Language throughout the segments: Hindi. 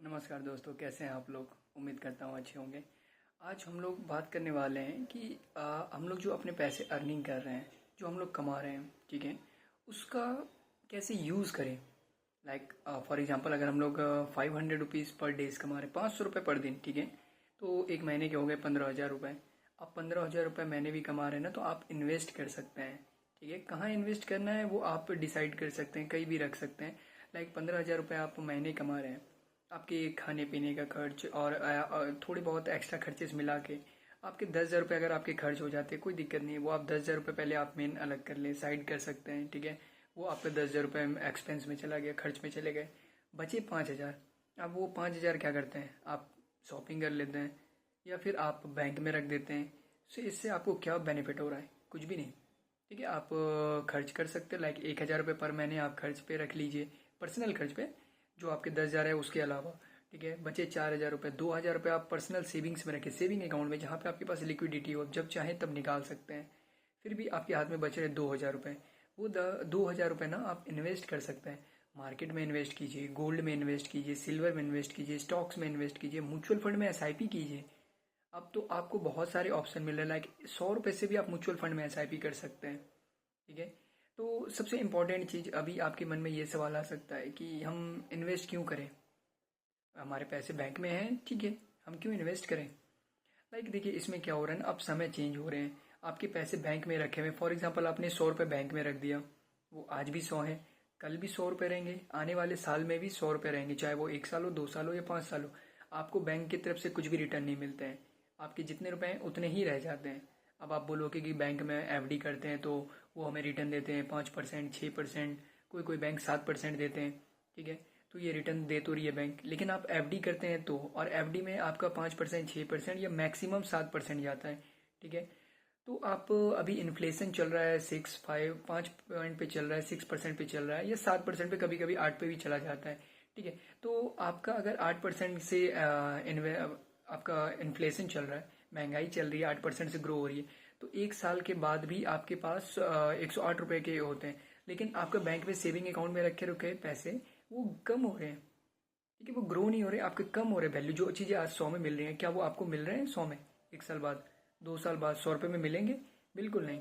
नमस्कार दोस्तों, कैसे हैं आप लोग। उम्मीद करता हूँ अच्छे होंगे। आज हम लोग बात करने वाले हैं कि हम लोग जो अपने पैसे अर्निंग कर रहे हैं, जो हम लोग कमा रहे हैं, ठीक है, उसका कैसे यूज़ करें। लाइक फॉर एग्जांपल अगर हम लोग 500 रुपीज़ पर डेज कमा रहे हैं, 500 रुपये पर दिन, ठीक है, तो एक महीने के हो गए 15,000 रुपये। अब 15,000 रुपये महीने भी कमा रहे हैं ना, तो आप इन्वेस्ट कर सकते हैं। ठीक है, कहाँ इन्वेस्ट करना है वो आप डिसाइड कर सकते हैं, कहीं भी रख सकते हैं। लाइक 15,000 रुपये आप महीने कमा रहे हैं, आपके खाने पीने का खर्च और थोड़े बहुत एक्स्ट्रा खर्चेस मिला के आपके 10,000 रुपये अगर आपके खर्च हो जाते हैं, कोई दिक्कत नहीं है। वो आप 10,000 रुपये पहले आप मेन अलग कर लें, साइड कर सकते हैं, ठीक है। वो आपका 10,000 रुपये एक्सपेंस में चला गया, खर्च में चले गए, बचे 5,000। अब वो 5,000 क्या करते हैं, आप शॉपिंग कर लेते हैं या फिर आप बैंक में रख देते हैं। सो इससे आपको क्या बेनिफिट हो रहा है, कुछ भी नहीं। ठीक है, आप खर्च कर सकते हैं। लाइक 1,000 रुपये पर महीने आप खर्च पे रख लीजिए, पर्सनल खर्च पे, जो आपके 10,000 है उसके अलावा। ठीक है, बचे 4,000 रुपये, 2,000 रुपये आप पर्सनल सेविंग्स में रखें, सेविंग अकाउंट में, जहाँ पे आपके पास लिक्विडिटी हो, जब चाहें तब निकाल सकते हैं। फिर भी आपके हाथ में बच रहे 2,000 रुपये, वो 2,000 रुपये ना आप इन्वेस्ट कर सकते हैं। मार्केट में इन्वेस्ट कीजिए, गोल्ड में इन्वेस्ट कीजिए, सिल्वर में इन्वेस्ट कीजिए, स्टॉक्स में इन्वेस्ट कीजिए, म्यूचुअल फंड में SIP कीजिए। अब तो आपको बहुत सारे ऑप्शन मिल रहे हैं। लाइक 100 रुपये से भी आप म्यूचुअल फंड में SIP कर सकते हैं। ठीक है, तो सबसे इम्पोर्टेंट चीज़, अभी आपके मन में ये सवाल आ सकता है कि हम इन्वेस्ट क्यों करें, हमारे पैसे बैंक में हैं, ठीक है, हम क्यों इन्वेस्ट करें। लाइक देखिए, इसमें क्या हो रहा है ना, अब समय चेंज हो रहे हैं। आपके पैसे बैंक में रखे हुए, फॉर एग्जांपल आपने 100 रुपये बैंक में रख दिया, वो आज भी 100 है, कल भी 100 रुपये रहेंगे, आने वाले साल में भी 100 रुपये रहेंगे, चाहे वो 1 साल हो, 2 साल हो या 5 साल हो। आपको बैंक की तरफ से कुछ भी रिटर्न नहीं मिलते हैं, आपके जितने रुपए हैं उतने ही रह जाते हैं। अब आप बोलोगे कि बैंक में FD करते हैं तो वो हमें रिटर्न देते हैं 5%, 6%, कोई कोई बैंक 7% देते हैं। ठीक है, तो ये रिटर्न दे तो रही है बैंक, लेकिन आप FD करते हैं तो, और FD में आपका 5%, 6% या मैक्सिमम 7% जाता है। ठीक है, तो आप अभी इन्फ्लेशन चल रहा है 5 पॉइंट पे चल रहा है, 6% पे चल रहा है, या 7% पे, कभी कभी 8 पे भी चला जाता है। ठीक है, तो आपका अगर 8% से आपका इन्फ्लेशन चल रहा है, महंगाई चल रही है, 8% से ग्रो हो रही है, तो 1 साल के बाद भी आपके पास 108 रुपये के होते हैं, लेकिन आपका बैंक में सेविंग अकाउंट में रखे रुके पैसे वो कम हो रहे हैं। ठीक है, वो ग्रो नहीं हो रहे, आपके कम हो रहे वैल्यू। जो चीज़ें आज 100 में मिल रही हैं, क्या वो आपको मिल रहे हैं 100 में 1 साल बाद, 2 साल बाद 100 रुपये में मिलेंगे? बिल्कुल नहीं।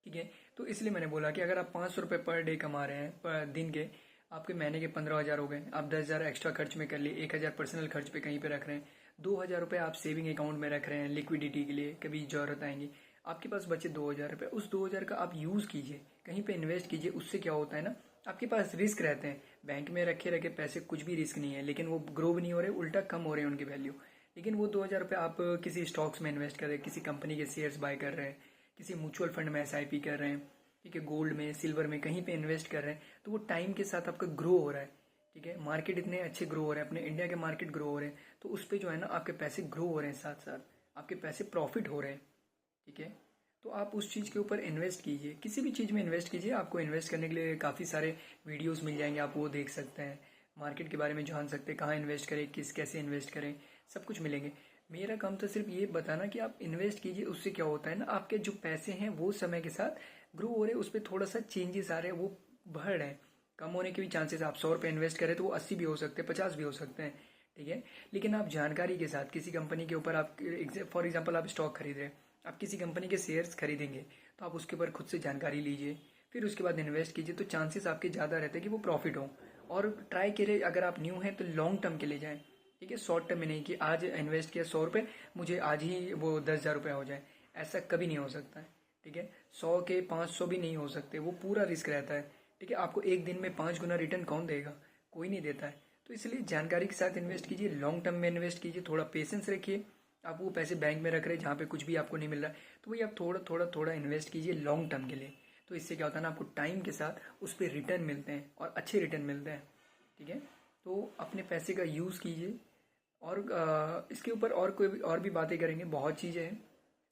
ठीक है, तो इसलिए मैंने बोला कि अगर आप 500 रुपये पर डे कमा रहे हैं, पर दिन के, आपके महीने के 15,000 हो गए, आप 10,000 एक्स्ट्रा खर्च में कर लिए, 1,000 पर्सनल खर्च पे कहीं पे रख रहे हैं, 2,000 रुपये आप सेविंग अकाउंट में रख रहे हैं लिक्विडिटी के लिए, कभी जरूरत आएंगी, आपके पास बचे 2,000 रुपये। उस 2,000 का आप यूज़ कीजिए, कहीं पे इन्वेस्ट कीजिए। उससे क्या होता है ना, आपके पास रिस्क रहते हैं। बैंक में रखे रखे पैसे कुछ भी रिस्क नहीं है, लेकिन वो ग्रो भी नहीं हो रहे, उल्टा कम हो रहे हैं उनकी वैल्यू। लेकिन वो 2,000 रुपये आप किसी स्टॉक्स में इन्वेस्ट कर रहे हैं, किसी कंपनी के शेयर्स बाय कर रहे हैं, किसी म्यूचुअल फंड में SIP कर रहे हैं, ठीक है, गोल्ड में, सिल्वर में, कहीं पे इन्वेस्ट कर रहे हैं, तो वो टाइम के साथ आपका ग्रो हो रहा है। ठीक है, मार्केट इतने अच्छे ग्रो हो रहे हैं, अपने इंडिया के मार्केट ग्रो हो रहे हैं, तो उस पर जो है ना, आपके पैसे ग्रो हो रहे हैं, साथ साथ आपके पैसे प्रॉफिट हो रहे हैं। ठीक है, तो आप उस चीज़ के ऊपर इन्वेस्ट कीजिए, किसी भी चीज़ में इन्वेस्ट कीजिए। आपको इन्वेस्ट करने के लिए काफ़ी सारे वीडियोस मिल जाएंगे, आप वो देख सकते हैं, मार्केट के बारे में जान सकते हैं, कहाँ इन्वेस्ट करें, कैसे इन्वेस्ट करें, सब कुछ मिलेंगे। मेरा काम तो सिर्फ ये बताना कि आप इन्वेस्ट कीजिए। उससे क्या होता है ना, आपके जो पैसे हैं वो समय के साथ ग्रो हो रहे हैं, उस पर थोड़ा सा चेंजेस आ रहे हैं, वो बढ़ रहे हैं। कम होने के भी चांसेस, आप 100 रुपये इन्वेस्ट करें तो वो 80 भी हो सकते हैं, 50 भी हो सकते हैं। ठीक है, लेकिन आप जानकारी के साथ किसी कंपनी के ऊपर, आप फॉर एग्जाम्पल आप स्टॉक खरीद रहे हैं, आप किसी कंपनी के शेयर्स खरीदेंगे, तो आप उसके ऊपर खुद से जानकारी लीजिए, फिर उसके बाद इन्वेस्ट कीजिए, तो चांसेस आपके ज़्यादा रहते हैं कि वो प्रॉफिट हो। और ट्राई करें, अगर आप न्यू हैं तो लॉन्ग टर्म के लिए जाएं। ठीक है, शॉर्ट टर्म में नहीं कि आज इन्वेस्ट किया 100 रुपये, मुझे आज ही वो 10,000 रुपये हो जाए, ऐसा कभी नहीं हो सकता है। ठीक है, 100 के 500 भी नहीं हो सकते, वो पूरा रिस्क रहता है। ठीक है, आपको एक दिन में 5 गुना रिटर्न कौन देगा, कोई नहीं देता है। तो इसलिए जानकारी के साथ इन्वेस्ट कीजिए, लॉन्ग टर्म में इन्वेस्ट कीजिए, थोड़ा पेशेंस रखिए। आप वो पैसे बैंक में रख रहे हैं जहाँ पे कुछ भी आपको नहीं मिल रहा है, तो वही आप थोड़ा थोड़ा थोड़ा इन्वेस्ट कीजिए लॉन्ग टर्म के लिए। तो इससे क्या होता है ना, आपको टाइम के साथ उस पर रिटर्न मिलते हैं, और अच्छे रिटर्न मिलते हैं। ठीक है, तो अपने पैसे का यूज़ कीजिए। और इसके ऊपर और भी बातें करेंगे, बहुत चीज़ें हैं,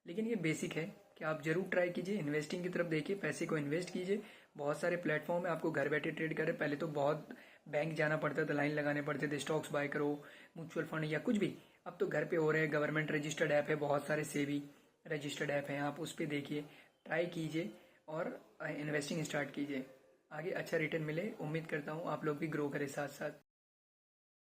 लेकिन ये बेसिक है कि आप जरूर ट्राई कीजिए, इन्वेस्टिंग की तरफ देखिए, पैसे को इन्वेस्ट कीजिए। बहुत सारे प्लेटफॉर्म है, आपको घर बैठे ट्रेड करें। पहले तो बहुत बैंक जाना पड़ता था, लाइन लगाने पड़ते थे, स्टॉक्स बाय करो, म्यूचुअल फंड या कुछ भी। अब तो घर पे हो रहे हैं, गवर्नमेंट रजिस्टर्ड ऐप है, बहुत सारे सेबी रजिस्टर्ड ऐप हैं, आप उस पर देखिए, ट्राई कीजिए और इन्वेस्टिंग स्टार्ट कीजिए। आगे अच्छा रिटर्न मिले, उम्मीद करता हूँ आप लोग भी ग्रो करें साथ साथ।